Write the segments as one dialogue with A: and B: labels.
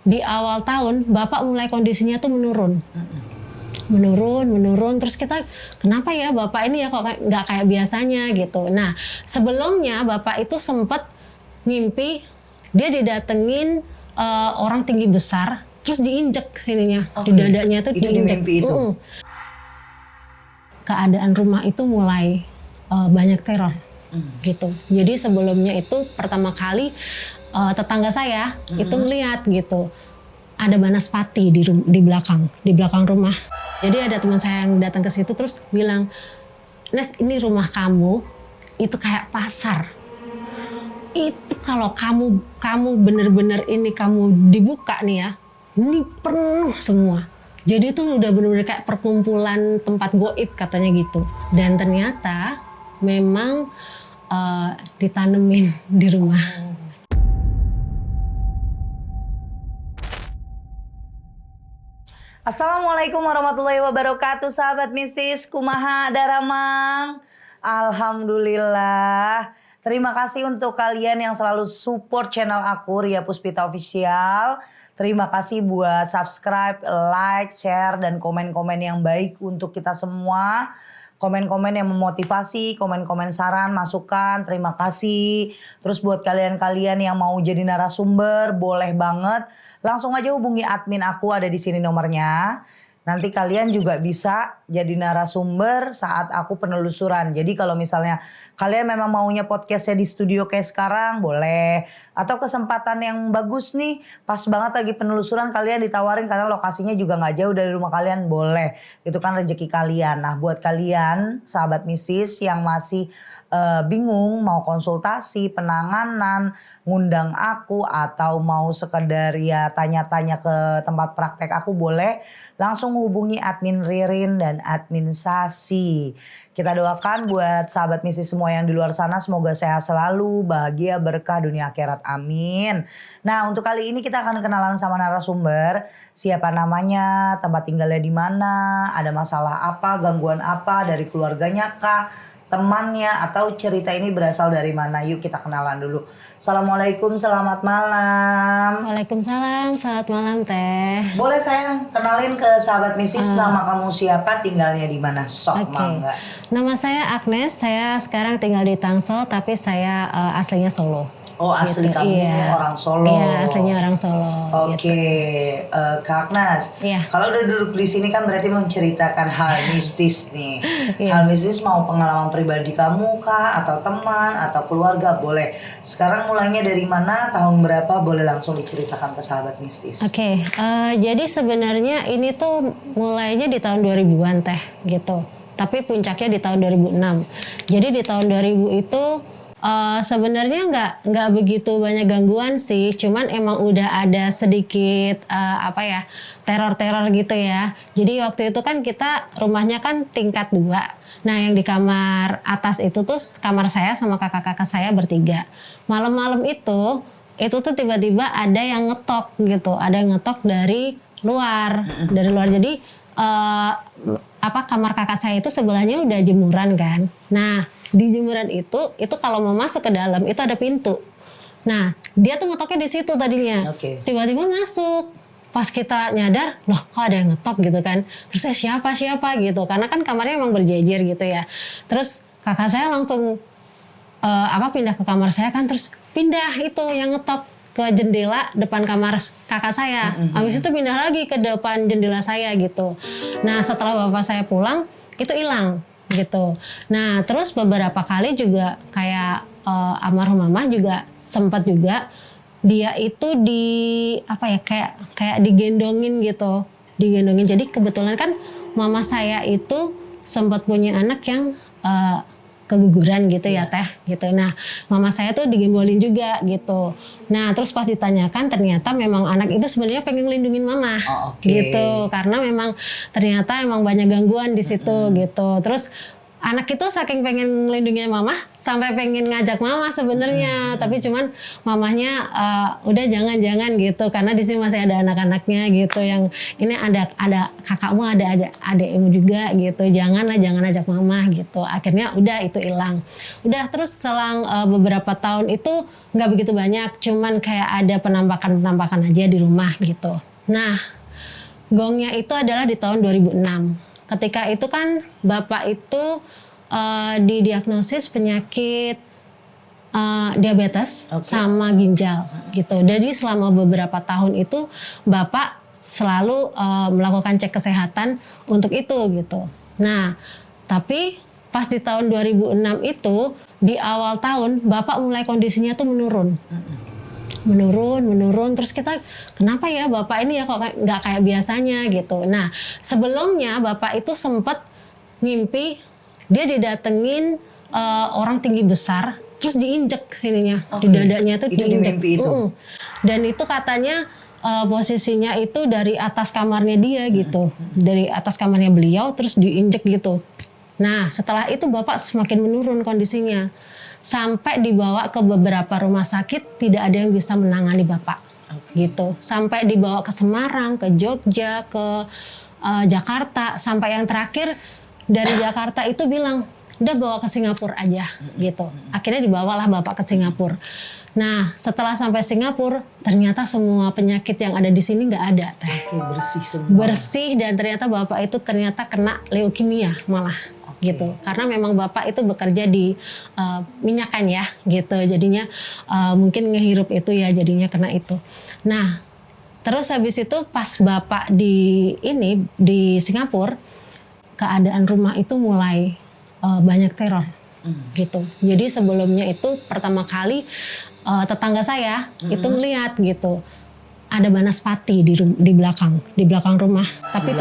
A: di awal tahun bapak mulai kondisinya tuh menurun, terus kita kenapa ya bapak ini ya kok nggak kayak biasanya gitu. Nah sebelumnya bapak itu sempat ngimpi dia didatengin orang tinggi besar, terus diinjek sininya, di dadanya tuh diinjek. Keadaan rumah itu mulai banyak teror gitu. Jadi sebelumnya itu pertama kali tetangga saya itu ngeliat gitu ada banaspati di belakang rumah. Jadi ada teman saya yang datang ke situ terus bilang, Nes, ini rumah kamu itu kayak pasar. Itu kalau kamu bener-bener ini kamu dibuka nih ya, ini penuh semua. Jadi itu udah bener-bener kayak perkumpulan tempat goib katanya gitu. Dan ternyata memang ditanemin di rumah.
B: Assalamualaikum warahmatullahi wabarakatuh, sahabat mistis, kumaha daramang. Alhamdulillah. Terima kasih untuk kalian yang selalu support channel aku, Ria Puspita Official. Terima kasih buat subscribe, like, share, dan komen-komen yang baik untuk kita semua. Komen-komen yang memotivasi, komen-komen saran, masukan, terima kasih. Terus buat kalian-kalian yang mau jadi narasumber, boleh banget. Langsung aja hubungi admin aku, ada di sini nomornya. Nanti kalian juga bisa jadi narasumber saat aku penelusuran. Jadi kalau misalnya kalian memang maunya podcastnya di studio kayak sekarang, boleh. Atau kesempatan yang bagus nih, pas banget lagi penelusuran kalian ditawarin karena lokasinya juga gak jauh dari rumah kalian, boleh. Itu kan rezeki kalian. Nah buat kalian sahabat mistis yang masih bingung mau konsultasi, penanganan, ngundang aku atau mau sekedar ya tanya-tanya ke tempat praktek aku, boleh langsung hubungi admin Ririn dan admin Sasi. Kita doakan buat sahabat mistis semua yang di luar sana semoga sehat selalu, bahagia, berkah dunia akhirat, amin. Nah untuk kali ini kita akan kenalan sama narasumber, siapa namanya, tempat tinggalnya di mana, ada masalah apa, gangguan apa dari keluarganya kah, temannya, atau cerita ini berasal dari mana. Yuk kita kenalan dulu. Assalamualaikum, selamat malam.
A: Waalaikumsalam, selamat malam Teh.
B: Boleh sayang kenalin ke sahabat mistis, nama kamu siapa, tinggalnya di mana? Sok mangga.
A: Nama saya Agnes, saya sekarang tinggal di Tangsel tapi saya aslinya Solo.
B: Oh asli
A: gitu.
B: Kamu orang Solo.
A: Iya aslinya orang Solo.
B: Oke,
A: gitu.
B: Kak Agnes.
A: Iya.
B: Kalau udah duduk di sini kan berarti menceritakan hal mistis nih.
A: Iya.
B: Hal mistis mau pengalaman pribadi kamu kah, atau teman, atau keluarga, boleh. Sekarang mulainya dari mana, tahun berapa, boleh langsung diceritakan ke sahabat mistis.
A: Oke, jadi sebenarnya ini tuh mulainya di tahun 2000-an Teh gitu. Tapi puncaknya di tahun 2006. Jadi di tahun 2000 itu sebenarnya nggak begitu banyak gangguan sih, cuman emang udah ada sedikit teror-teror gitu ya. Jadi waktu itu kan kita rumahnya kan tingkat 2. Nah yang di kamar atas itu tuh kamar saya sama kakak-kakak saya bertiga. Malam-malam itu tuh tiba-tiba ada yang ngetok gitu, ada yang ngetok dari luar. Jadi kamar kakak saya itu sebelahnya udah jemuran kan. Nah di jemuran itu kalau mau masuk ke dalam itu ada pintu. Nah dia tuh ngetoknya di situ tadinya. Tiba-tiba masuk. Pas kita nyadar, loh kok ada yang ngetok gitu kan. Terus siapa gitu. Karena kan kamarnya emang berjejer gitu ya. Terus kakak saya langsung pindah ke kamar saya kan. Terus pindah itu yang ngetok ke jendela depan kamar kakak saya. Habis itu pindah lagi ke depan jendela saya gitu. Nah setelah bapak saya pulang itu hilang gitu. Nah terus beberapa kali juga kayak almarhum mama juga sempat juga dia itu kayak digendongin gitu, Jadi kebetulan kan mama saya itu sempat punya anak yang keguguran gitu ya Teh gitu. Nah mama saya tuh digembolin juga gitu. Nah terus pas ditanyakan ternyata memang anak itu sebenarnya pengen ngelindungin mama gitu, karena memang ternyata emang banyak gangguan di situ gitu. Terus anak itu saking pengen ngelindungin mama sampai pengen ngajak mama sebenarnya, tapi cuman mamahnya udah jangan gitu karena di sini masih ada anak-anaknya gitu, yang ini ada kakakmu, ada adekmu juga gitu, jangan ajak mama gitu. Akhirnya udah itu hilang. Udah terus selang beberapa tahun itu nggak begitu banyak, cuman kayak ada penampakan aja di rumah gitu. Nah, gongnya itu adalah di tahun 2006. Ketika itu kan bapak itu didiagnosis penyakit diabetes sama ginjal gitu. Jadi selama beberapa tahun itu bapak selalu melakukan cek kesehatan untuk itu gitu. Nah, tapi pas di tahun 2006 itu di awal tahun bapak mulai kondisinya tuh menurun, terus kita kenapa ya bapak ini ya kok nggak kayak biasanya gitu. Nah, sebelumnya bapak itu sempat ngimpi dia didatengin orang tinggi besar terus diinjek sininya, di dadanya tuh diinjek. Dan itu katanya posisinya itu dari atas kamarnya dia gitu, dari atas kamarnya beliau terus diinjek gitu. Nah, setelah itu bapak semakin menurun kondisinya. Sampai dibawa ke beberapa rumah sakit, tidak ada yang bisa menangani bapak, gitu. Sampai dibawa ke Semarang, ke Jogja, ke Jakarta, sampai yang terakhir dari Jakarta itu bilang, udah bawa ke Singapura aja, gitu. Akhirnya dibawalah bapak ke Singapura. Nah, setelah sampai Singapura, ternyata semua penyakit yang ada di sini nggak ada, Teh.
B: Bersih semua.
A: Bersih, dan ternyata bapak itu ternyata kena leukemia malah. Gitu, karena memang bapak itu bekerja di minyakan ya gitu, jadinya mungkin ngehirup itu ya, jadinya kena itu. Nah, terus habis itu pas bapak di Singapura, keadaan rumah itu mulai banyak teror gitu. Jadi sebelumnya itu pertama kali tetangga saya itu ngelihat gitu, ada banaspati di belakang rumah. Tapi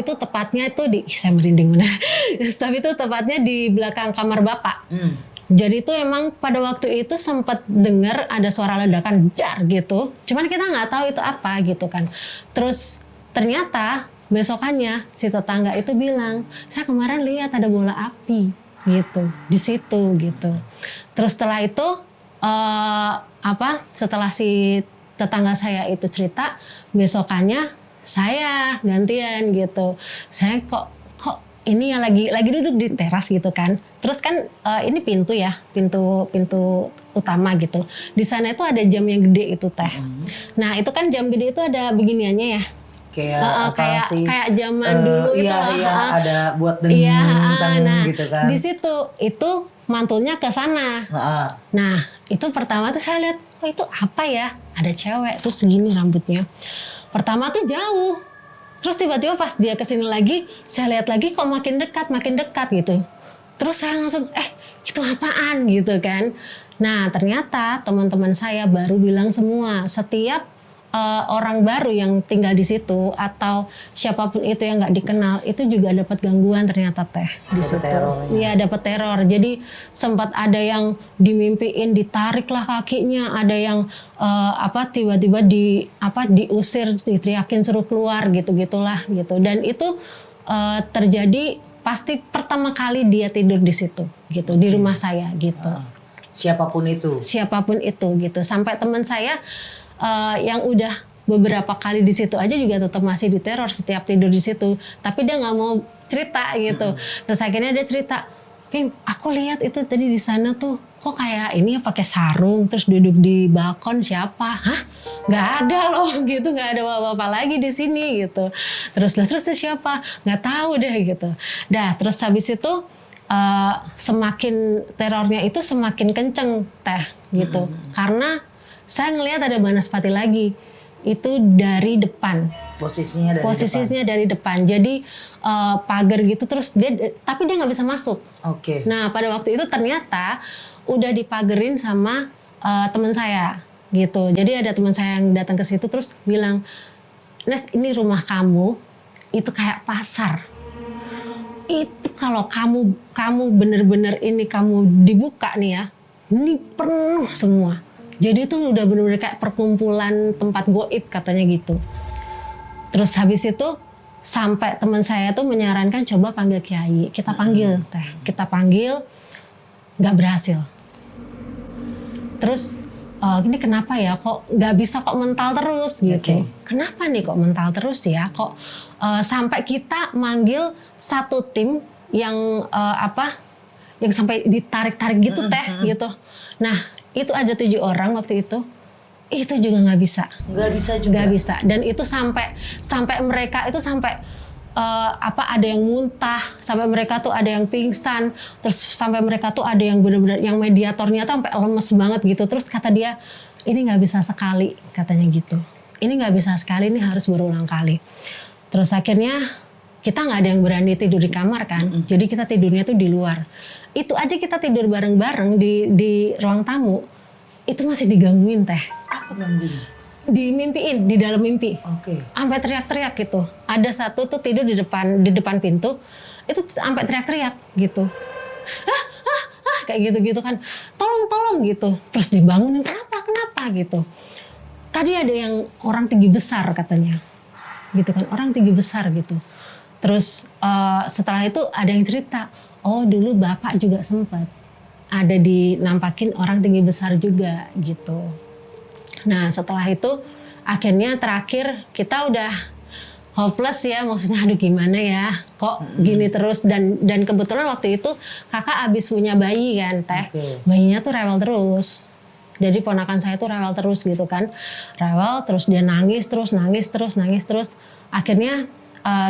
A: itu tepatnya itu saya merinding benar. Tapi itu tepatnya di belakang kamar bapak. Jadi itu emang pada waktu itu sempat dengar ada suara ledakan dar gitu. Cuman kita nggak tahu itu apa gitu kan. Terus ternyata besokannya si tetangga itu bilang, saya kemarin lihat ada bola api gitu di situ gitu. Terus setelah itu setelah si tetangga saya itu cerita, besokannya saya gantian gitu. Saya kok ini ya lagi duduk di teras gitu kan. Terus kan ini pintu utama gitu. Di sana itu ada jam yang gede itu, Teh. Nah, itu kan jam gede itu ada beginiannya ya. Kayak zaman dulu itu
B: ada buat dengung gitu kan.
A: Di situ itu mantulnya ke sana. Nah, itu pertama tuh saya lihat, oh itu apa ya? Ada cewek tuh segini rambutnya. Pertama tuh jauh. Terus tiba-tiba pas dia kesini lagi, saya lihat lagi kok makin dekat gitu. Terus saya langsung, itu apaan gitu kan. Nah, ternyata teman-teman saya baru bilang semua, setiap orang baru yang tinggal di situ atau siapapun itu yang nggak dikenal itu juga dapat gangguan ternyata, Teh, di situ. Iya, dapat teror. Jadi sempat ada yang dimimpiin ditarik lah kakinya, ada yang tiba-tiba diusir, diteriakin suruh keluar gitu-gitulah gitu. Dan itu terjadi pasti pertama kali dia tidur di situ gitu, di rumah saya gitu.
B: Siapapun itu
A: gitu. Sampai teman saya yang udah beberapa kali di situ aja juga tetap masih diteror setiap tidur di situ. Tapi dia nggak mau cerita gitu. Terus akhirnya dia cerita, Pim, aku lihat itu tadi di sana tuh kok kayak ini ya pakai sarung terus duduk di balkon, siapa? Hah? Nggak ada loh gitu, nggak ada bapak-bapak lagi di sini gitu. Terus siapa? Nggak tahu deh gitu. Terus habis itu semakin terornya itu semakin kenceng, Teh, gitu. Karena saya ngelihat ada banaspati lagi, itu dari depan. Posisinya dari depan. Jadi pagar gitu, terus tapi dia nggak bisa masuk. Nah, pada waktu itu ternyata udah dipagerin sama teman saya gitu. Jadi ada teman saya yang datang ke situ terus bilang, Nes, ini rumah kamu itu kayak pasar. Itu kalau kamu bener-bener ini kamu dibuka nih ya, ini penuh semua. Jadi itu udah benar-benar kayak perkumpulan tempat goib katanya gitu. Terus habis itu sampai teman saya tuh menyarankan coba panggil kiai. Kita panggil teh, kita panggil, nggak berhasil. Terus ini kenapa ya? Kok nggak bisa kok mental terus gitu? Kenapa nih kok mental terus ya? Kok sampai kita manggil satu tim yang yang sampai ditarik-tarik gitu teh gitu. Nah itu ada 7 orang waktu itu juga nggak bisa.
B: Nggak bisa juga.
A: Nggak bisa. Dan itu sampai mereka itu sampai ada yang muntah, sampai mereka tuh ada yang pingsan, terus sampai mereka tuh ada yang benar-benar yang mediatornya tuh sampai lemes banget gitu. Terus kata dia ini nggak bisa sekali katanya gitu. Ini nggak bisa sekali, ini harus berulang kali. Terus akhirnya kita nggak ada yang berani tidur di kamar kan, jadi kita tidurnya tuh di luar. Itu aja kita tidur bareng-bareng di ruang tamu, itu masih digangguin teh.
B: Apa gangguin?
A: Dimimpiin, di dalam mimpi. Sampai teriak-teriak gitu. Ada satu tuh tidur di depan pintu, itu sampai teriak-teriak gitu. Kayak gitu-gitu kan. Tolong gitu. Terus dibangunin, kenapa gitu. Tadi ada yang orang tinggi besar katanya. Gitu kan, orang tinggi besar gitu. Terus setelah itu ada yang cerita, oh dulu bapak juga sempat ada dinampakin orang tinggi besar juga gitu. Nah setelah itu akhirnya terakhir kita udah hopeless ya, maksudnya aduh gimana ya kok gini terus, dan kebetulan waktu itu kakak abis punya bayi kan teh. Bayinya tuh rewel terus. Jadi ponakan saya tuh rewel terus gitu kan. Rewel terus dia nangis terus. Akhirnya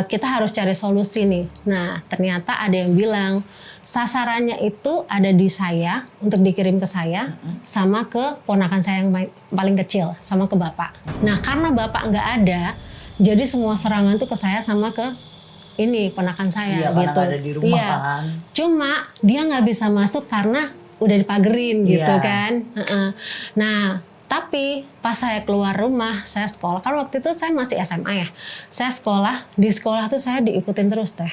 A: kita harus cari solusi nih. Nah ternyata ada yang bilang sasarannya itu ada di saya untuk dikirim ke saya sama ke ponakan saya yang paling kecil sama ke bapak. Nah karena bapak nggak ada, jadi semua serangan tuh ke saya sama ke ini ponakan saya gitu.
B: Ada di rumah kan.
A: Cuma dia nggak bisa masuk karena udah dipagerin gitu kan. Nah tapi pas saya keluar rumah, saya sekolah, kan waktu itu saya masih SMA ya. Saya sekolah, di sekolah tuh saya diikutin terus teh.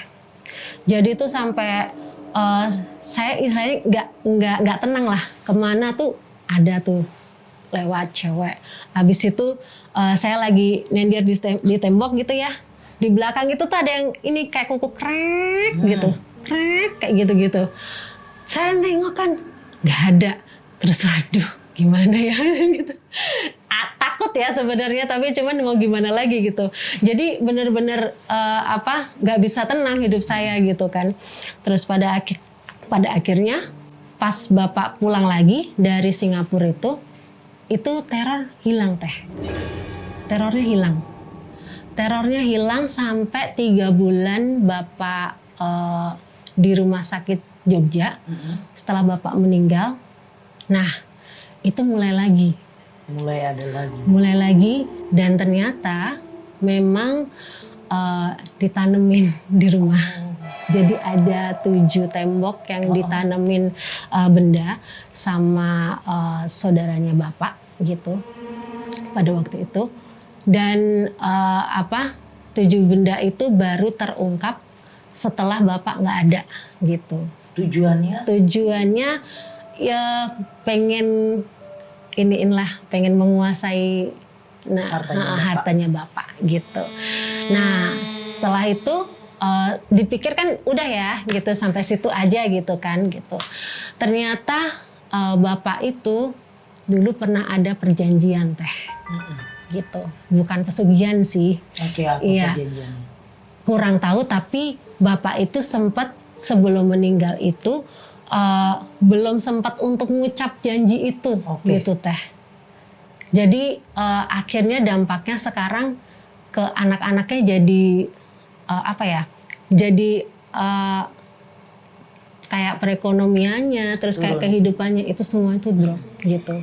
A: Jadi tuh sampai saya istilahnya nggak tenang lah. Kemana tuh ada tuh lewat cewek. Habis itu saya lagi nyender di tembok gitu ya. Di belakang itu tuh ada yang ini kayak kuku krek gitu. Krek kayak gitu-gitu. Saya nengok kan nggak ada. Terus waduh gimana ya gitu. Takut ya sebenarnya, tapi cuman mau gimana lagi gitu. Jadi bener-bener nggak bisa tenang hidup saya gitu kan. Terus pada akhirnya pas bapak pulang lagi dari Singapura itu teror hilang teh. Terornya hilang sampai 3 bulan bapak di rumah sakit Jogja. Setelah bapak meninggal, nah itu mulai lagi dan ternyata memang ditanemin di rumah. Jadi ada 7 tembok yang ditanemin benda sama saudaranya bapak gitu pada waktu itu. Dan 7 benda itu baru terungkap setelah bapak nggak ada gitu. Tujuannya ya pengen pengen menguasai hartanya bapak gitu. Nah setelah itu dipikir kan udah ya gitu, sampai situ aja gitu kan gitu. Ternyata bapak itu dulu pernah ada perjanjian teh gitu, bukan pesugihan sih.
B: Perjanjian?
A: Kurang tahu, tapi bapak itu sempat sebelum meninggal itu belum sempat untuk mengucap janji itu gitu teh. Jadi akhirnya dampaknya sekarang ke anak-anaknya jadi jadi kayak perekonomiannya, terus kayak kehidupannya itu semua itu drop gitu.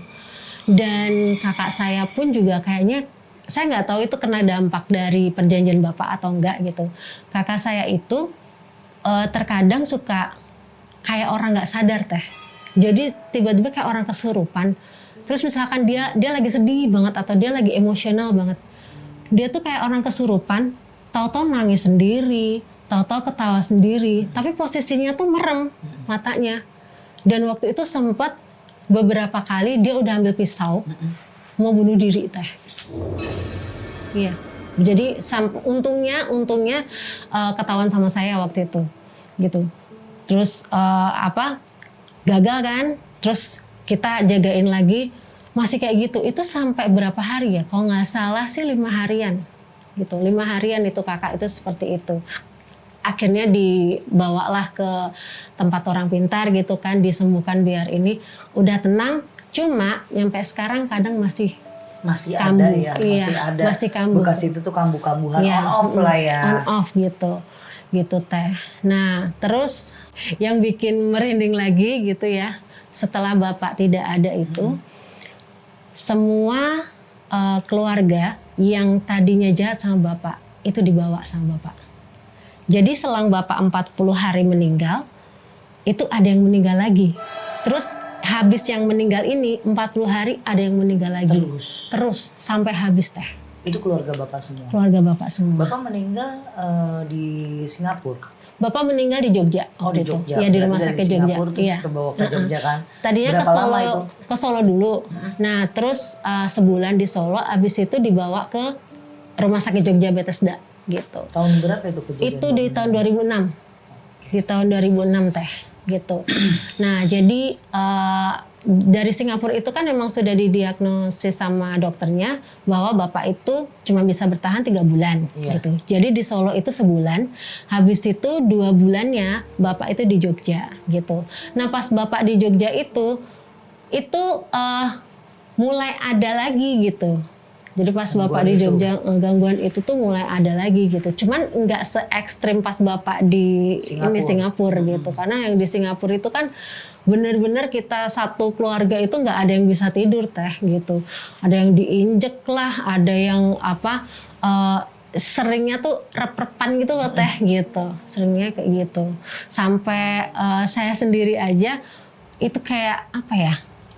A: Dan kakak saya pun juga kayaknya, saya nggak tahu itu kena dampak dari perjanjian bapak atau enggak gitu. Kakak saya itu terkadang suka kayak orang nggak sadar teh. Jadi tiba-tiba kayak orang kesurupan. Terus misalkan dia lagi sedih banget atau dia lagi emosional banget, dia tuh kayak orang kesurupan, tahu-tahu nangis sendiri, tahu-tahu ketawa sendiri, tapi posisinya tuh merem matanya. Dan waktu itu sempat beberapa kali dia udah ambil pisau mau bunuh diri teh. Iya. Jadi untungnya ketahuan sama saya waktu itu gitu. Terus gagal kan, terus kita jagain lagi masih kayak gitu. Itu sampai berapa hari ya, kalau nggak salah sih 5 harian gitu. 5 harian itu kakak itu seperti itu. Akhirnya dibawalah ke tempat orang pintar gitu kan, disembuhkan biar ini udah tenang. Cuma nyampe sekarang kadang masih
B: kambuh. Ada ya,
A: iya,
B: masih ada.
A: Masih kambuh.
B: Bekas itu tuh kambuh-kambuhan
A: ya,
B: on off lah ya.
A: On off gitu teh. Nah terus yang bikin merinding lagi gitu ya, setelah bapak tidak ada itu, semua keluarga yang tadinya jahat sama bapak itu dibawa sama bapak. Jadi selang bapak 40 hari meninggal, itu ada yang meninggal lagi. Terus habis yang meninggal ini 40 hari ada yang meninggal lagi. Terus sampai habis teh.
B: Itu keluarga bapak semua?
A: Keluarga bapak semua.
B: Bapak meninggal di Singapura?
A: Bapak meninggal di Jogja waktu
B: di Jogja.
A: Iya, di rumah sakit Jogja.
B: Iya. Kebawa ke Jogja kan?
A: Tadinya ke Solo dulu. Nah terus sebulan di Solo, abis itu dibawa ke rumah sakit Jogja Bethesda gitu.
B: Tahun berapa itu kejadian?
A: Itu di tahun 2006. Di tahun 2006 teh gitu. Nah jadi dari Singapura itu kan memang sudah didiagnosis sama dokternya bahwa bapak itu cuma bisa bertahan 3 bulan gitu. Jadi di Solo itu sebulan, habis itu 2 bulannya bapak itu di Jogja gitu. Nah pas bapak di Jogja itu mulai ada lagi gitu. Jadi pas bapak di Jogja gangguan itu tuh mulai ada lagi gitu. Cuman nggak se ekstrim pas bapak di Singapura gitu. Karena yang di Singapura itu kan bener-bener kita satu keluarga itu nggak ada yang bisa tidur teh gitu. Ada yang diinjek lah, ada yang seringnya tuh rep-repan gitu loh teh gitu. Seringnya kayak gitu. Sampai saya sendiri aja itu kayak apa ya?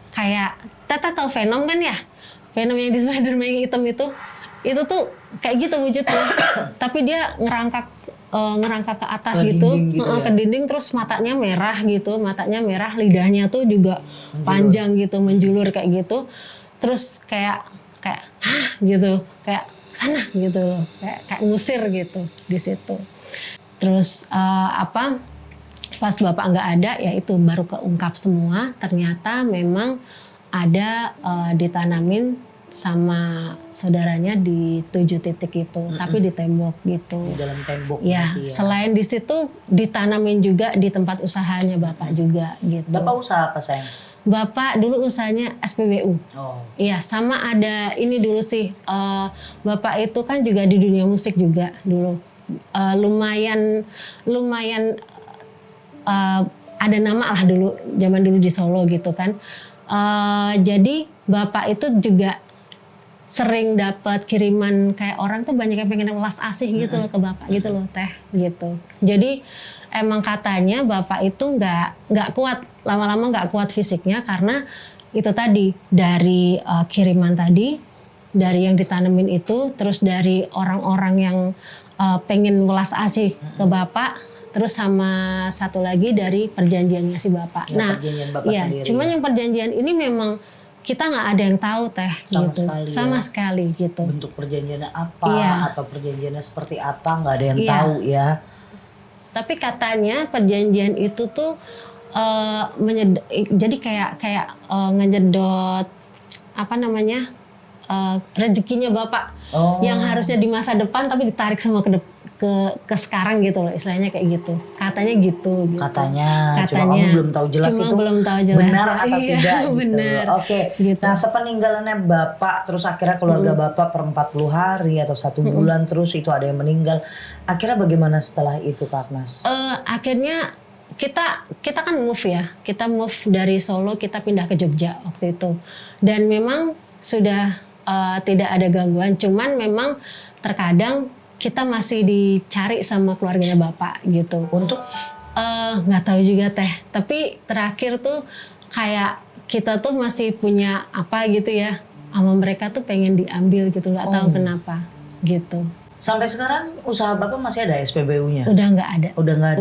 A: Kayak Tata tahu Venom kan ya? Venom yang di Spider-Man yang hitam itu tuh kayak gitu wujudnya. Tapi dia ngerangkak ke atas ke gitu, ke dinding, terus matanya merah gitu, lidahnya tuh juga panjang gitu, menjulur kayak gitu. Terus kayak gitu, kayak sana gitu, kayak ngusir gitu di situ. Terus pas bapak nggak ada, ya itu baru keungkap semua. Ternyata memang ada ditanamin sama saudaranya di 7 titik itu, tapi di tembok gitu.
B: Di dalam tembok.
A: Ya, selain di situ ditanamin juga di tempat usahanya bapak juga gitu.
B: Bapak usaha apa sayang?
A: Bapak dulu usahanya SPBU.
B: Oh.
A: Iya, sama ada ini dulu sih. Bapak itu kan juga di dunia musik juga dulu. Lumayan ada nama lah dulu, zaman dulu di Solo gitu kan. Jadi bapak itu juga sering dapat kiriman kayak orang tuh banyak yang pengen welas asih gitu loh ke bapak gitu loh teh gitu. Jadi emang katanya bapak itu nggak kuat, lama-lama nggak kuat fisiknya karena itu tadi dari kiriman tadi, dari yang ditanemin itu, terus dari orang-orang yang pengen welas asih ke bapak. Terus sama satu lagi dari perjanjiannya si bapak.
B: Ya, perjanjian bapak sendiri.
A: Cuman yang perjanjian ini memang kita nggak ada yang tahu teh sama sekali gitu.
B: Bentuk perjanjiannya apa atau perjanjiannya seperti apa nggak ada yang tahu ya.
A: Tapi katanya perjanjian itu tuh jadi kayak ngejedot apa namanya rezekinya bapak yang harusnya di masa depan tapi ditarik semua ke sekarang gitu loh, istilahnya kayak gitu. Katanya gitu. Katanya. Cuma kamu belum tahu jelas itu benar atau tidak gitu.
B: Bener. Oke. Gitu. Nah, sepeninggalannya bapak, terus akhirnya keluarga bapak per 40 hari atau 1 bulan, terus itu ada yang meninggal. Akhirnya bagaimana setelah itu Kak Agnes?
A: Akhirnya kita kan move ya. Kita move dari Solo, kita pindah ke Jogja waktu itu. Dan memang sudah tidak ada gangguan, cuman memang terkadang kita masih dicari sama keluarganya bapak gitu.
B: Untuk?
A: Nggak tahu juga teh. Tapi terakhir tuh kayak kita tuh masih punya apa gitu ya. Sama mereka tuh pengen diambil gitu. Nggak tahu kenapa gitu.
B: Sampai sekarang usaha bapak masih ada SPBU-nya?
A: Udah nggak ada.
B: Udah nggak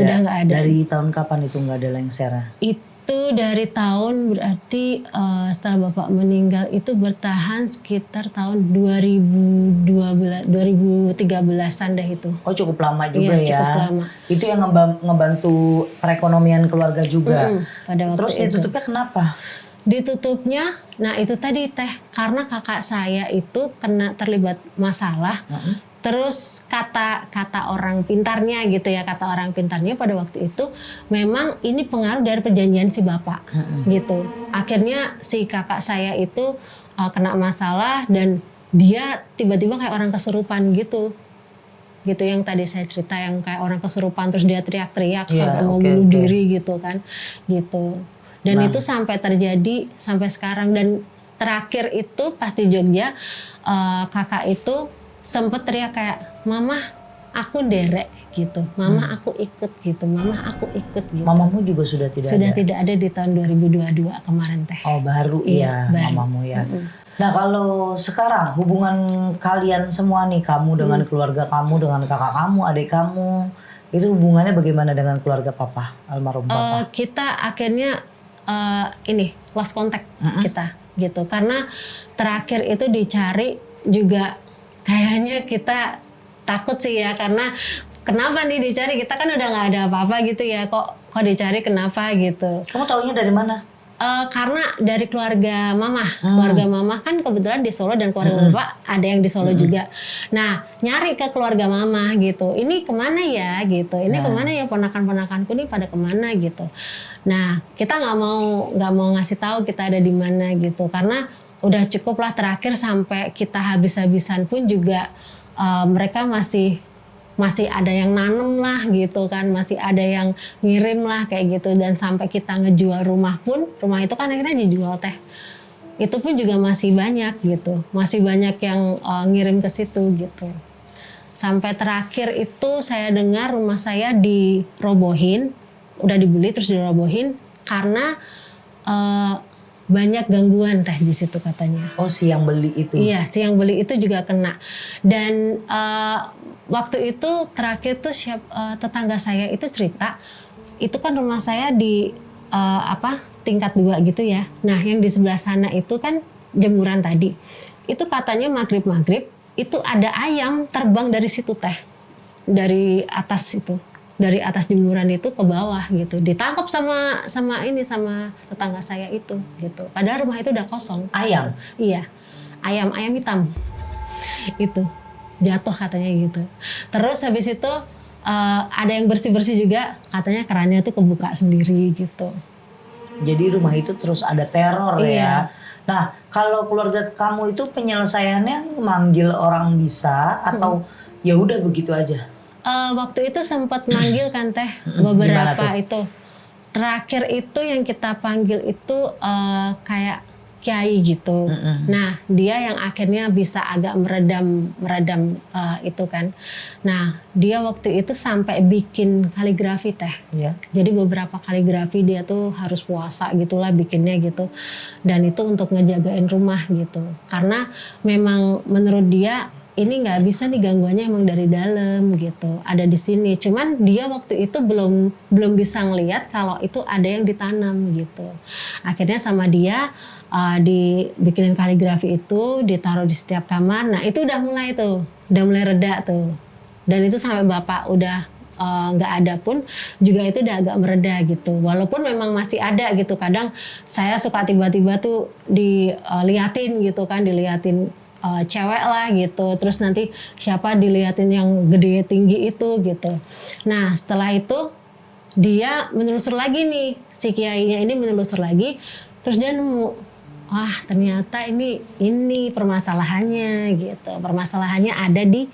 B: ada. Dari tahun kapan itu nggak ada lengser?
A: Itu dari tahun berarti setelah bapak meninggal itu bertahan sekitar tahun 2012 2013an deh itu.
B: Oh cukup lama juga
A: Iya,
B: ya.
A: cukup lama.
B: Itu yang ngebantu perekonomian keluarga juga.
A: Pada waktu
B: Terus
A: itu.
B: ditutupnya kenapa?
A: Ditutupnya, nah itu tadi teh, karena kakak saya itu kena terlibat masalah. Terus kata orang pintarnya gitu ya, kata orang pintarnya pada waktu itu memang ini pengaruh dari perjanjian si bapak gitu. Akhirnya si kakak saya itu kena masalah dan dia tiba-tiba kayak orang kesurupan gitu yang tadi saya cerita, yang kayak orang kesurupan terus dia teriak-teriak sampai mau bunuh diri gitu kan gitu. Dan itu sampai terjadi sampai sekarang. Dan terakhir itu pas di Jogja kakak itu sempet teriak kayak, mama aku derek gitu, mama aku ikut gitu, mama aku ikut gitu.
B: Mamamu juga sudah tidak ada?
A: Sudah tidak ada di tahun 2022 kemarin teh.
B: Oh baru ya
A: baru.
B: mamamu ya. Nah kalau sekarang hubungan kalian semua nih, kamu dengan keluarga kamu, dengan kakak kamu, adik kamu, itu hubungannya bagaimana dengan keluarga papa, almarhum papa?
A: Kita akhirnya lost contact kita gitu, karena terakhir itu dicari juga kayaknya kita takut sih ya, karena kenapa nih dicari, kita kan udah nggak ada apa-apa gitu ya, kok dicari kenapa gitu.
B: Kamu taunya dari mana?
A: Karena dari keluarga mama, keluarga mama kan kebetulan di Solo dan keluarga bapak ada yang di Solo juga. Nah nyari ke keluarga mama gitu, ini kemana ya gitu, ini kemana ya ponakan-ponakanku nih pada kemana gitu. Nah kita nggak mau ngasih tahu kita ada di mana gitu, karena udah cukup lah, terakhir sampai kita habis-habisan pun juga mereka masih ada yang nanem lah gitu kan, masih ada yang ngirim lah kayak gitu. Dan sampai kita ngejual rumah pun, rumah itu kan akhirnya dijual teh, itu pun juga masih banyak gitu, masih banyak yang ngirim ke situ gitu. Sampai terakhir itu saya dengar rumah saya dirobohin, udah dibeli terus dirobohin karena banyak gangguan teh di situ katanya.
B: Oh si yang beli itu?
A: Iya, si yang beli itu juga kena. Dan waktu itu terakhir tuh tetangga saya itu cerita, itu kan rumah saya di tingkat 2 gitu ya. Nah yang di sebelah sana itu kan jemuran tadi. Itu katanya maghrib itu ada ayam terbang dari situ teh, dari atas itu. Dari atas jemuran itu ke bawah gitu, ditangkap sama tetangga saya itu gitu. Padahal rumah itu udah kosong.
B: Ayam?
A: Iya, ayam hitam itu jatuh katanya gitu. Terus habis itu ada yang bersih juga, katanya kerannya tuh kebuka sendiri gitu.
B: Jadi rumah itu terus ada teror
A: iya.
B: Ya. Nah kalau keluarga kamu itu penyelesaiannya manggil orang bisa atau ya udah begitu aja?
A: Waktu itu sempat manggil kan teh beberapa itu. Terakhir itu yang kita panggil itu kayak kiai gitu. Nah dia yang akhirnya bisa agak meredam itu kan. Nah dia waktu itu sampai bikin kaligrafi teh.
B: Yeah.
A: Jadi beberapa kaligrafi dia tuh harus puasa gitulah bikinnya gitu. Dan itu untuk ngejagain rumah gitu. Karena memang menurut dia ini nggak bisa nih gangguannya emang dari dalam gitu, ada di sini. Cuman dia waktu itu belum bisa ngelihat kalau itu ada yang ditanam gitu. Akhirnya sama dia dibikinin kaligrafi itu, ditaruh di setiap kamar. Nah itu udah mulai reda tuh. Dan itu sampai bapak udah nggak ada pun juga itu udah agak mereda gitu. Walaupun memang masih ada gitu. Kadang saya suka tiba-tiba tuh diliatin gitu kan, diliatin cewek lah gitu, terus nanti siapa diliatin yang gede tinggi itu gitu. Nah setelah itu dia menelusur lagi nih, si kiainya ini menelusur lagi, terus dia nemu, wah ternyata ini permasalahannya gitu. Permasalahannya ada di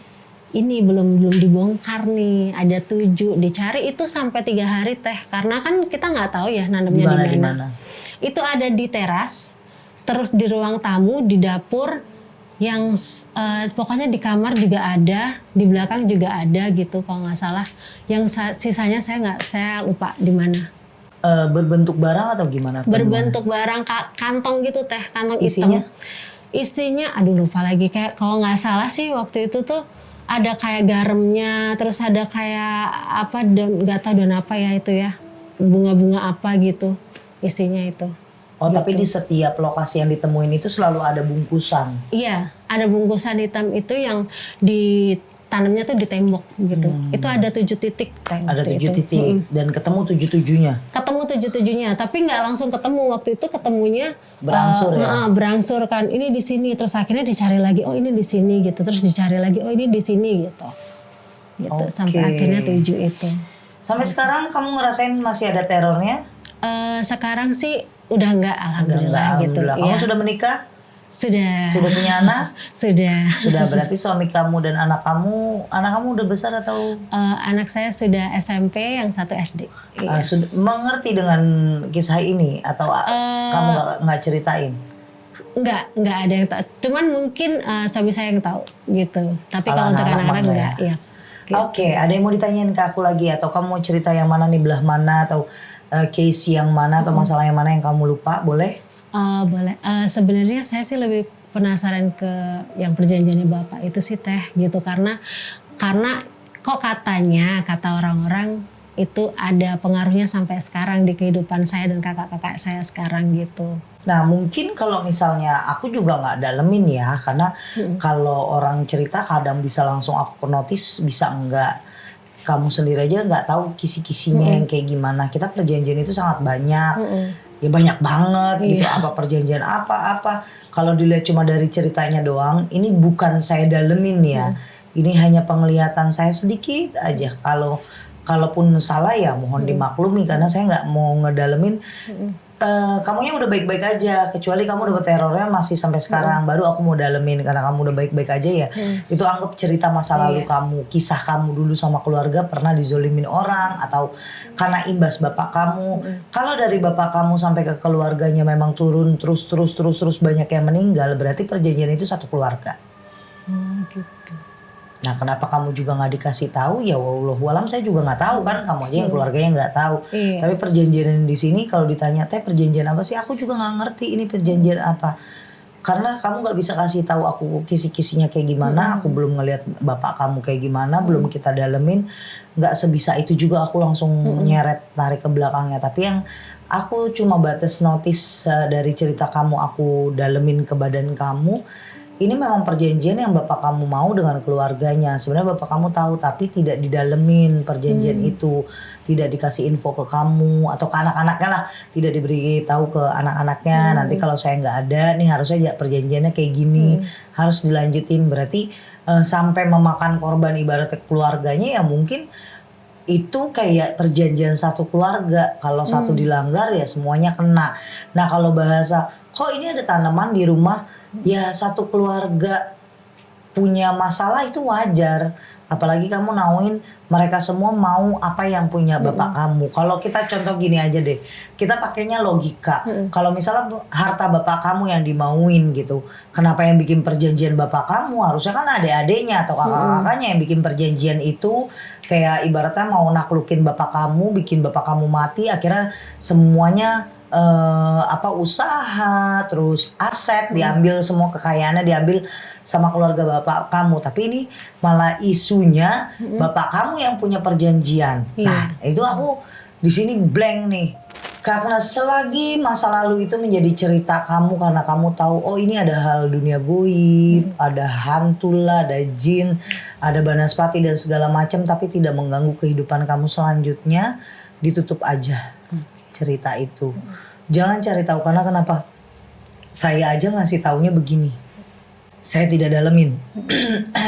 A: ini, belum dibongkar nih, ada 7, dicari itu sampai 3 hari teh, karena kan kita nggak tahu ya nanamnya di mana. Itu ada di teras, terus di ruang tamu, di dapur, yang pokoknya di kamar juga ada, di belakang juga ada gitu kalau nggak salah. Yang sisanya saya lupa di mana.
B: Berbentuk barang atau gimana?
A: Berbentuk barang kantong gitu teh, kantong
B: isinya?
A: hitam. Isinya, aduh lupa lagi, kayak kalau nggak salah sih waktu itu tuh ada kayak garamnya, terus ada kayak nggak tahu daun apa ya itu ya, bunga-bunga apa gitu isinya itu.
B: Oh tapi di setiap lokasi yang ditemuin itu selalu ada bungkusan?
A: Iya, ada bungkusan hitam itu yang ditanamnya tuh di tembok gitu. Itu ada 7 titik.
B: Ada 7 titik dan ketemu 7-7-nya?
A: Ketemu 7-7-nya, tapi nggak langsung ketemu. Waktu itu ketemunya
B: berangsur ya?
A: Berangsur kan, ini di sini. Terus akhirnya dicari lagi, oh ini di sini gitu. Terus dicari lagi, oh ini di sini gitu. Gitu, sampai akhirnya 7 itu.
B: Sampai sekarang kamu ngerasain masih ada terornya?
A: Sekarang sih udah enggak, alhamdulillah, gitu.
B: Kamu sudah menikah?
A: Sudah.
B: Sudah punya anak?
A: Sudah.
B: Sudah, berarti suami kamu dan anak kamu udah besar atau?
A: Anak saya sudah SMP, yang satu SD.
B: Sudah mengerti dengan kisah ini atau kamu nggak ceritain?
A: Enggak ada yang tahu. Cuman mungkin suami saya yang tahu gitu. Tapi kalau untuk anak-anak enggak, ya.
B: Gitu. Oke, ada yang mau ditanyain ke aku lagi atau kamu mau cerita yang mana nih, belah mana atau case yang mana atau masalah yang mana yang kamu lupa, boleh?
A: Boleh. Sebenarnya saya sih lebih penasaran ke yang perjanjiannya Bapak itu sih Teh gitu, karena kok kata orang-orang itu ada pengaruhnya sampai sekarang di kehidupan saya dan kakak-kakak saya sekarang gitu.
B: Nah mungkin kalau misalnya aku juga nggak dalemin ya, karena kalau orang cerita kadang bisa langsung aku notice, bisa enggak. Kamu sendiri aja nggak tahu kisi-kisinya yang kayak gimana. Kita perjanjian itu sangat banyak, ya banyak banget gitu. Apa perjanjian apa. Kalau dilihat cuma dari ceritanya doang, ini bukan saya dalemin ya. Ini hanya penglihatan saya sedikit aja. Kalaupun salah ya mohon dimaklumi, karena saya nggak mau ngedalemin. Kamunya udah baik-baik aja, kecuali kamu dapat terornya masih sampai sekarang, baru aku mau dalemin. Karena kamu udah baik-baik aja ya, itu anggap cerita masa lalu kamu, kisah kamu dulu sama keluarga pernah dizolimin orang atau karena imbas bapak kamu. Kalau dari bapak kamu sampai ke keluarganya memang turun terus banyak yang meninggal, berarti perjanjian itu satu keluarga.
A: Gitu.
B: Nah kenapa kamu juga nggak dikasih tahu? Ya wallahualam, saya juga nggak tahu kan, kamu aja yang keluarganya nggak tahu. Tapi perjanjian di sini kalau ditanya Teh perjanjian apa sih, aku juga nggak ngerti ini perjanjian apa, karena kamu nggak bisa kasih tahu aku kisi-kisinya kayak gimana. Aku belum ngelihat bapak kamu kayak gimana, belum kita dalemin. Nggak sebisa itu juga aku langsung nyeret tarik ke belakangnya. Tapi yang aku cuma batas notice dari cerita kamu, aku dalemin ke badan kamu. Ini memang perjanjian yang bapak kamu mau dengan keluarganya. Sebenarnya bapak kamu tahu tapi tidak didalemin perjanjian itu. Tidak dikasih info ke kamu atau ke anak-anaknya lah. Tidak diberi tahu ke anak-anaknya. Nanti kalau saya nggak ada nih harusnya perjanjiannya kayak gini. Harus dilanjutin. Berarti sampai memakan korban ibaratnya keluarganya ya mungkin itu kayak perjanjian satu keluarga. Kalau satu dilanggar ya semuanya kena. Nah kalau bahasa kok ini ada tanaman di rumah, ya satu keluarga punya masalah itu wajar. Apalagi kamu nauin mereka semua mau apa yang punya bapak kamu. Kalau kita contoh gini aja deh, kita pakainya logika. Kalau misalnya harta bapak kamu yang dimauin gitu, kenapa yang bikin perjanjian bapak kamu? Harusnya kan adik-adiknya atau kakak-kakaknya yang bikin perjanjian itu. Kayak ibaratnya mau naklukin bapak kamu, bikin bapak kamu mati, akhirnya semuanya usaha terus aset diambil, semua kekayaannya diambil sama keluarga bapak kamu. Tapi ini malah isunya bapak kamu yang punya perjanjian. Nah itu aku di sini blank nih, karena selagi masa lalu itu menjadi cerita kamu, karena kamu tahu oh ini ada hal dunia goib, ada hantu lah, ada jin, ada banaspati dan segala macam, tapi tidak mengganggu kehidupan kamu selanjutnya. Ditutup aja cerita itu. Jangan cari tahu, karena kenapa? Saya aja ngasih taunya begini. Saya tidak dalemin.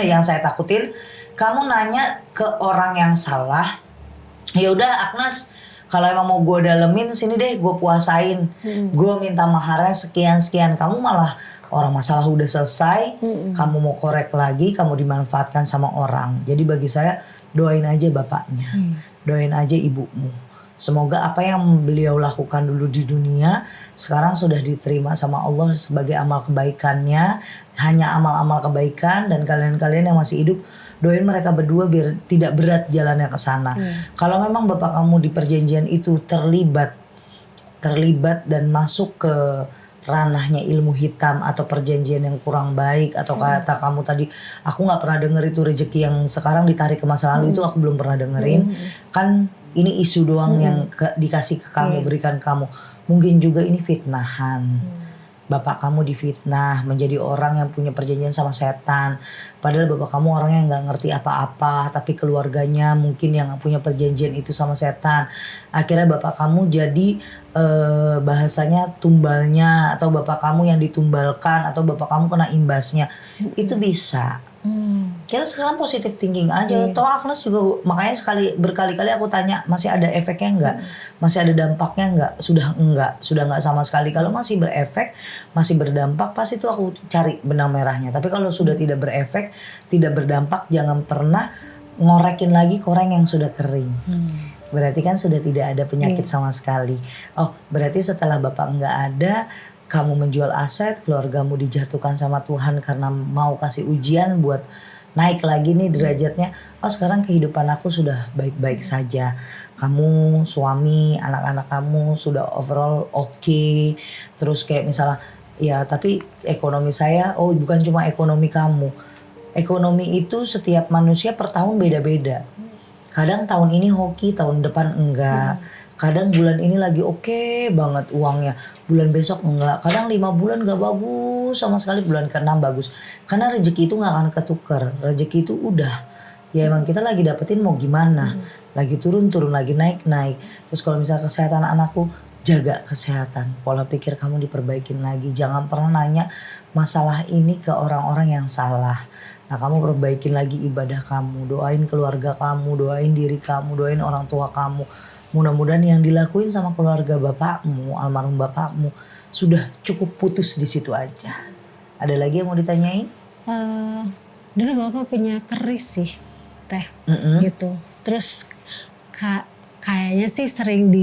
B: Yang saya takutin kamu nanya ke orang yang salah. Ya udah Agnes, kalau emang mau gue dalemin sini deh, gue puasain. Gue minta maharnya sekian-sekian. Kamu malah orang masalah udah selesai, kamu mau korek lagi, kamu dimanfaatkan sama orang. Jadi bagi saya doain aja bapaknya. Doain aja ibumu. Semoga apa yang beliau lakukan dulu di dunia sekarang sudah diterima sama Allah sebagai amal kebaikannya. Hanya amal-amal kebaikan, dan kalian-kalian yang masih hidup doain mereka berdua biar tidak berat jalannya ke sana. Kalau memang bapak kamu di perjanjian itu terlibat dan masuk ke ranahnya ilmu hitam atau perjanjian yang kurang baik, atau kata kamu tadi aku nggak pernah denger itu rezeki yang sekarang ditarik ke masa lalu, itu aku belum pernah dengerin. Kan ini isu doang yang dikasih ke kamu, berikan kamu. Mungkin juga ini fitnahan. Bapak kamu difitnah menjadi orang yang punya perjanjian sama setan. Padahal bapak kamu orang yang gak ngerti apa-apa. Tapi keluarganya mungkin yang punya perjanjian itu sama setan. Akhirnya bapak kamu jadi bahasanya tumbalnya. Atau bapak kamu yang ditumbalkan. Atau bapak kamu kena imbasnya. Itu bisa. Kita sekarang positive thinking aja. Toh Agnes juga makanya berkali-kali aku tanya masih ada efeknya enggak? Masih ada dampaknya enggak? Sudah enggak sama sekali. Kalau masih berefek, masih berdampak, pasti itu aku cari benang merahnya. Tapi kalau sudah tidak berefek, tidak berdampak, jangan pernah ngorekin lagi koreng yang sudah kering. Berarti kan sudah tidak ada penyakit sama sekali. Oh, berarti setelah bapak enggak ada, kamu menjual aset, keluargamu dijatuhkan sama Tuhan karena mau kasih ujian buat naik lagi nih derajatnya. Oh, sekarang kehidupan aku sudah baik-baik saja. Kamu, suami, anak-anak kamu sudah overall oke. Terus kayak misalnya, ya tapi ekonomi saya, oh bukan cuma ekonomi kamu. Ekonomi itu setiap manusia per tahun beda-beda. Kadang tahun ini hoki, tahun depan enggak. Kadang bulan ini lagi oke banget uangnya, bulan besok enggak. Kadang 5 bulan gak bagus sama sekali, bulan ke-6 bagus. Karena rezeki itu gak akan ketukar, rezeki itu udah. Ya emang kita lagi dapetin mau gimana. Lagi turun, lagi naik. Terus kalau misalnya kesehatan anakku, jaga kesehatan. Pola pikir kamu diperbaikin lagi. Jangan pernah nanya masalah ini ke orang-orang yang salah. Nah, kamu perbaikin lagi ibadah kamu, doain keluarga kamu, doain diri kamu, doain orang tua kamu. Mudah-mudahan yang dilakuin sama keluarga bapakmu, almarhum bapakmu, sudah cukup putus di situ aja. Ada lagi yang mau ditanyain?
A: Dulu bapak punya keris sih, Teh, gitu. Terus kayaknya sih sering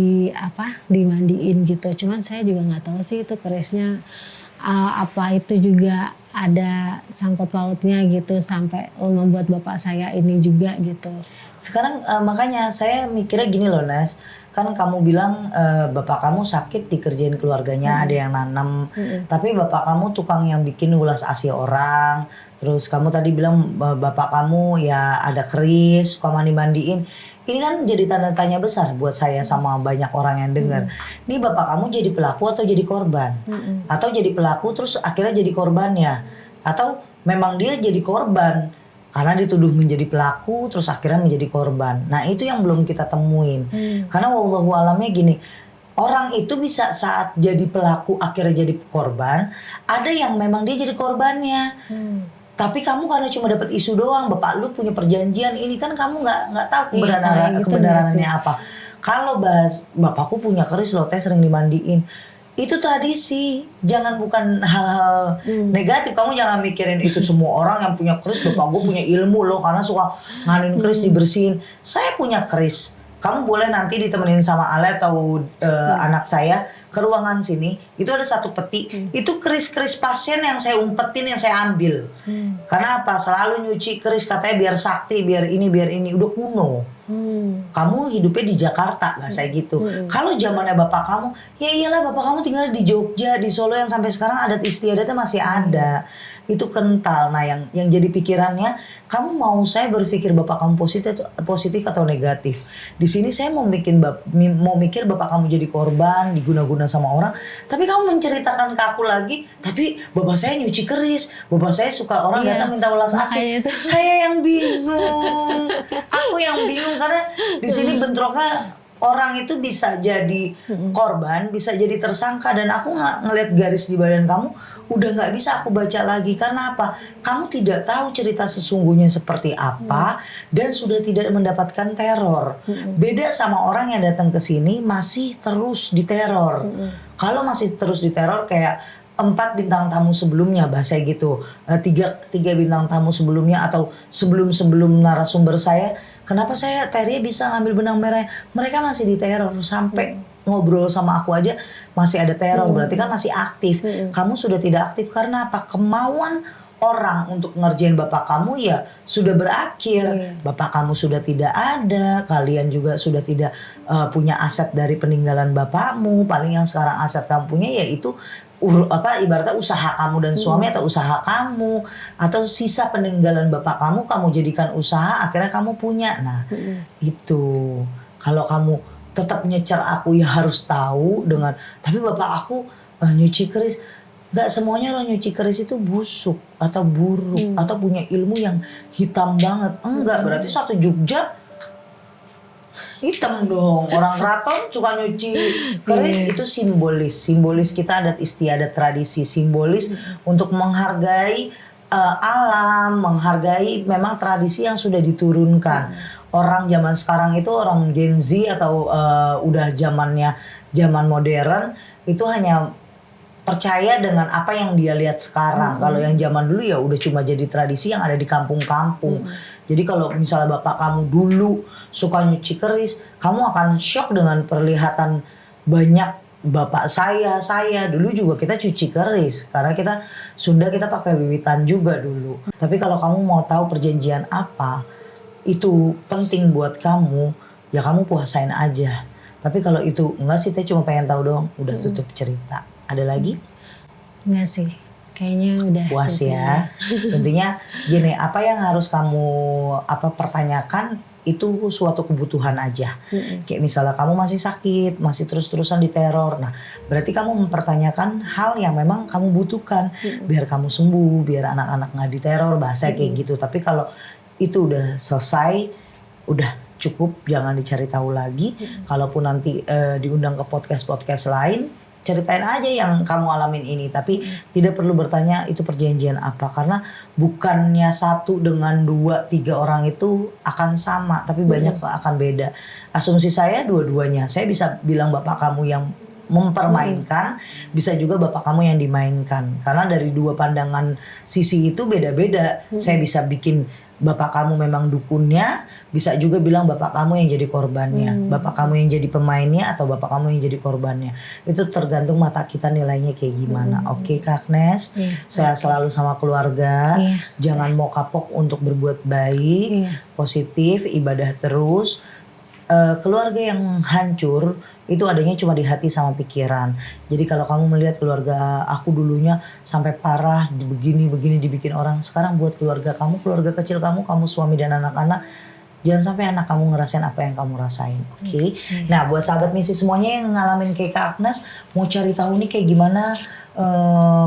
A: dimandiin gitu. Cuman saya juga nggak tahu sih itu kerisnya apa itu juga ada sangkut pautnya gitu sampai membuat bapak saya ini juga gitu.
B: Sekarang makanya saya mikirnya gini loh Nes, kan kamu bilang bapak kamu sakit dikerjain keluarganya, ada yang nanam, tapi bapak kamu tukang yang bikin ulas ASI orang, terus kamu tadi bilang bapak kamu ya ada keris, suka mandi-mandiin. Ini kan jadi tanda tanya besar buat saya sama banyak orang yang dengar. Ini bapak kamu jadi pelaku atau jadi korban? Atau jadi pelaku terus akhirnya jadi korbannya? Atau memang dia jadi korban karena dituduh menjadi pelaku terus akhirnya menjadi korban? Nah itu yang belum kita temuin. Karena wallahu alamnya gini, orang itu bisa saat jadi pelaku akhirnya jadi korban. Ada yang memang dia jadi korbannya. Tapi kamu karena cuma dapat isu doang, bapak lu punya perjanjian ini, kan kamu nggak tahu kebenarannya apa. Kalau bahas bapakku punya keris loh teh sering dimandiin, itu tradisi, jangan bukan hal-hal negatif. Kamu jangan mikirin itu semua orang yang punya keris, bapak gue punya ilmu loh karena suka nganuin keris dibersihin. Saya punya keris. Kamu boleh nanti ditemenin sama Ale atau anak saya ke ruangan sini. Itu ada satu peti. Itu keris-keris pasien yang saya umpetin, yang saya ambil. Karena apa? Selalu nyuci keris katanya biar sakti, biar ini. Udah kuno. Kamu hidupnya di Jakarta, gak saya gitu. Kalau zamannya bapak kamu, ya iyalah bapak kamu tinggal di Jogja, di Solo yang sampai sekarang adat istiadatnya masih ada. Itu kental. Nah yang jadi pikirannya, kamu mau saya berpikir bapak kamu positif atau negatif. Di sini saya mau mikir bapak kamu jadi korban, diguna-guna sama orang. Tapi kamu menceritakan ke aku lagi, tapi bapak saya nyuci keris, bapak saya suka orang datang minta ulas ASI. Saya yang bingung, aku yang bingung karena di sini bentroknya. Orang itu bisa jadi korban, bisa jadi tersangka, dan aku nggak ngeliat garis di badan kamu, udah nggak bisa aku baca lagi. Karena apa? Kamu tidak tahu cerita sesungguhnya seperti apa, dan sudah tidak mendapatkan teror. Beda sama orang yang datang ke sini masih terus diteror. Kalau masih terus diteror kayak 4 bintang tamu sebelumnya, bahasa gitu, 3 bintang tamu sebelumnya atau sebelum narasumber saya. Kenapa saya Terry bisa ngambil benang merah? Mereka masih diteror sampai ngobrol sama aku aja masih ada teror. Berarti kan masih aktif. Kamu sudah tidak aktif karena apa? Kemauan orang untuk ngerjain bapak kamu ya sudah berakhir. Bapak kamu sudah tidak ada. Kalian juga sudah tidak punya aset dari peninggalan bapakmu. Paling yang sekarang aset kamu punya yaitu ibaratnya usaha kamu dan suami atau usaha kamu atau sisa peninggalan bapak kamu jadikan usaha akhirnya kamu punya. Nah itu kalau kamu tetap nyecer aku ya harus tahu dengan, tapi bapak aku nyuci keris. Gak semuanya orang nyuci keris itu busuk atau buruk atau punya ilmu yang hitam banget. Enggak, berarti satu Jogja hitam dong. Orang keraton suka nyuci keris itu simbolis. Simbolis kita adat istiadat tradisi. Simbolis untuk menghargai alam, menghargai memang tradisi yang sudah diturunkan. Orang zaman sekarang itu orang Gen Z atau udah zaman modern itu hanya percaya dengan apa yang dia lihat sekarang. Kalau yang zaman dulu ya udah cuma jadi tradisi yang ada di kampung-kampung. Jadi kalau misalnya bapak kamu dulu suka nyuci keris, kamu akan shock dengan perlihatan banyak bapak saya dulu juga kita cuci keris karena kita Sunda, kita pakai wiwitan juga dulu. Tapi kalau kamu mau tahu perjanjian apa itu penting buat kamu, ya kamu puasain aja. Tapi kalau itu enggak sih, teh cuma pengen tahu doang, udah tutup cerita. Ada lagi?
A: Enggak sih, kayaknya udah
B: puas ya. Intinya gini, apa yang harus kamu pertanyakan itu suatu kebutuhan aja. Kayak misalnya kamu masih sakit, masih terus-terusan diteror. Nah, berarti kamu mempertanyakan hal yang memang kamu butuhkan. Biar kamu sembuh, biar anak-anak gak diteror, bahasa kayak gitu. Tapi kalau itu udah selesai, udah cukup, jangan dicari tahu lagi. Kalaupun nanti diundang ke podcast-podcast lain, ceritain aja yang kamu alamin ini, tapi tidak perlu bertanya itu perjanjian apa, karena bukannya satu dengan 2, 3 orang itu akan sama, tapi banyak akan beda. Asumsi saya dua-duanya, saya bisa bilang bapak kamu yang mempermainkan, bisa juga bapak kamu yang dimainkan, karena dari 2 pandangan sisi itu beda-beda. Saya bisa bikin bapak kamu memang dukunnya, bisa juga bilang bapak kamu yang jadi korbannya, bapak kamu yang jadi pemainnya atau bapak kamu yang jadi korbannya. Itu tergantung mata kita nilainya kayak gimana. Oke, Kak Agnes, saya selalu sama keluarga, jangan mau kapok untuk berbuat baik, positif, ibadah terus. Keluarga yang hancur itu adanya cuma di hati sama pikiran. Jadi kalau kamu melihat keluarga aku dulunya sampai parah, begini dibikin orang, sekarang buat keluarga kamu, keluarga kecil kamu, suami dan anak-anak, jangan sampai anak kamu ngerasain apa yang kamu rasain. Oke? Nah, buat sahabat misi semuanya yang ngalamin kayak Kak Agnes, mau cari tahu nih kayak gimana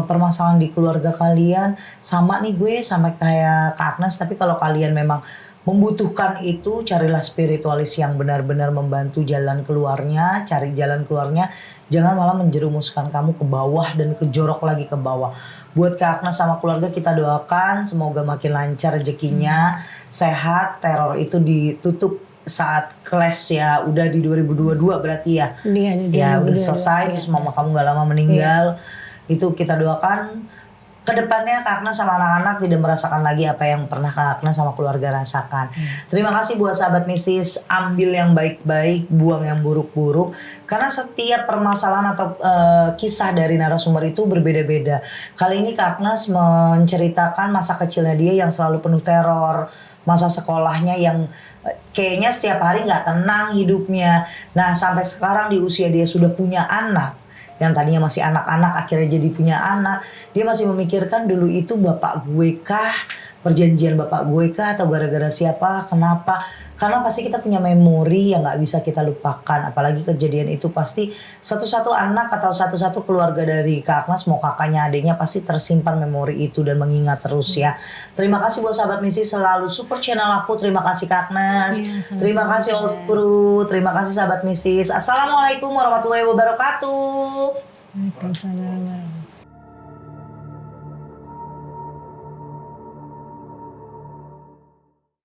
B: permasalahan di keluarga kalian, sama nih gue sama kayak Kak Agnes, tapi kalau kalian memang membutuhkan itu, carilah spiritualis yang benar-benar membantu jalan keluarnya, cari jalan keluarnya. Jangan malah menjerumuskan kamu ke bawah dan kejorok lagi ke bawah. Buat Kak Agnes sama keluarga kita doakan semoga makin lancar rezekinya, sehat, teror itu ditutup saat clash ya, udah di 2022 berarti ya. Ya udah selesai, terus mama kamu gak lama meninggal. Itu kita doakan kedepannya Kak Agnes sama anak-anak tidak merasakan lagi apa yang pernah Kak Agnes sama keluarga rasakan. Terima kasih buat sahabat mistis, ambil yang baik-baik, buang yang buruk-buruk. Karena setiap permasalahan atau kisah dari narasumber itu berbeda-beda. Kali ini Kak Agnes menceritakan masa kecilnya dia yang selalu penuh teror, masa sekolahnya yang kayaknya setiap hari gak tenang hidupnya. Nah, sampai sekarang di usia dia sudah punya anak, yang tadinya masih anak-anak akhirnya jadi punya anak, dia masih memikirkan dulu itu bapak gue kah, perjanjian bapak gue kah, atau gara-gara siapa, kenapa. Karena pasti kita punya memori yang gak bisa kita lupakan, apalagi kejadian itu pasti satu-satu anak atau satu-satu keluarga dari Kak Agnes, mau kakaknya adiknya pasti tersimpan memori itu dan mengingat terus ya. Terima kasih buat sahabat misi selalu support channel aku, terima kasih Kak Agnes, terima kasih Old Crew, terima kasih sahabat mistis. Assalamualaikum warahmatullahi wabarakatuh.
A: Waalaikumsalam.